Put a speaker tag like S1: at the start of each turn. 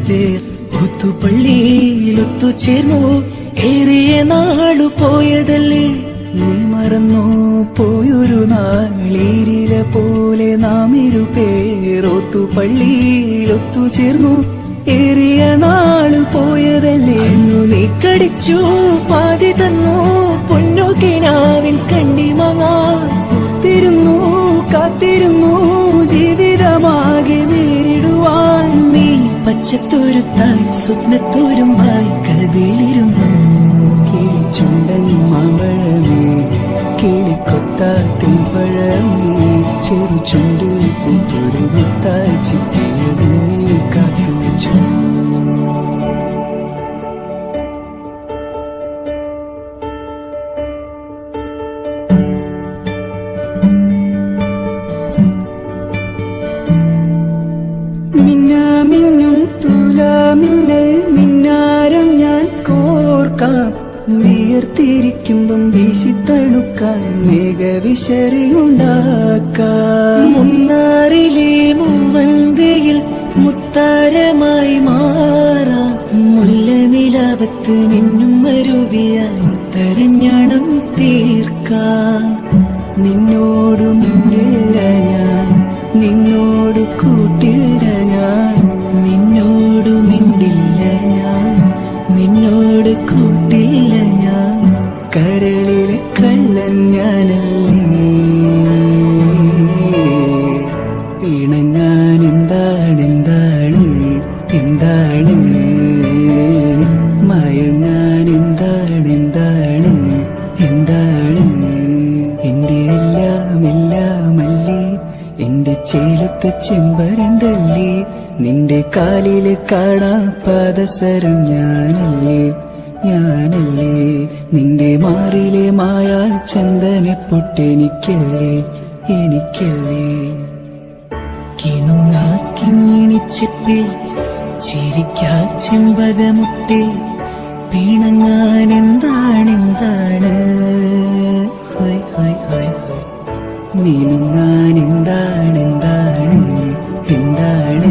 S1: പേർ ഒത്തുപള്ളിയിലൊത്തു ചേർന്നു ഏറിയ നാളു പോയതല്ലേ. നീ മറന്നു പോയൊരു നാളീരില പോലെ നാം ഇരുപേർ ഒത്തുപള്ളിയിലൊത്തു ചേർന്നു ഏറിയ നാളു പോയതല്ലേ. നീ കടിച്ചു പാതി തന്നു പൊന്നു കിനാവിൻ കണ്ണിമങ്ങാത്തിരുന്നു കാത്തിരുന്നു ജീവിതമാകെ നേരിടുവാൻ. നീ പച്ചത്തോരുത്തായി സ്വപ്നത്തോരുമ്പായി കൽവിയിലിരുന്നു. കിളിച്ചുണ്ടൻ മാമ്പഴമേ കിളിക്കൊത്താത്തിൻ പഴമേ ചെറു ചുണ്ടിൽ പൂത്തൊരു വിത്തായി ചിപ്പിയതും നീ കാത്തുവച്ചു. മിന്നാമിന്നും തുലാമിന്നൽ മിന്നാരം ഞാൻ കോർക്കാം. വിയർത്തിരിക്കുമ്പം വീശിത്തണുക്കാൻ മേഘവിശറിയുണ്ടാക്കാം. മുന്നാറിലെ മൂവന്തിയിൽ മുത്താരമായി മാറാം. മുല്ല നിലാവത്ത് മിന്നും മരുവിയാൽ മുത്തരഞ്ഞണം തീർക്കാം. നിന്നോടു മിണ്ടില്ല ഞാൻ നിന്നോട് കൂട്ടില്ല ഞാൻ നിന്നോട് മിണ്ടില്ല ഞാൻ നിന്നോട് കൂട്ടില്ല ഞാൻ. കരളിലെ കള്ളൻ ഞാനല്ലേ. ഇണങ്ങാൻ എന്താണ് എന്താണ് എന്താണ് മയങ്ങാൻ എന്താണ് എന്താണ് എന്താണ്. എന്റെ എല്ലാം എല്ലാമല്ലേ എന്റെ ചേലത്തെ ചെമ്പരന്തല്ലേ. നിന്റെ കാലില് കാണാ പാദസരം ഞാനല്ലേ ഞാനല്ലേ. നിന്റെ മാറിലെ മായാ ചന്ദന പൊട്ടെനിക്കല്ലേ എനിക്കല്ലേ. കിണുങ്ങാ കിങ്ങിണിച്ചെപ്പി ചിരിക്കാ ചെമ്പകമുട്ടേ പിണങ്ങാൻ എന്താണ് എന്താണ് ഹോയ് ഹോയ് ഹോയ് ഹോയ്. മിനുങ്ങാൻ എന്താണ് എന്താണ് എന്താണ്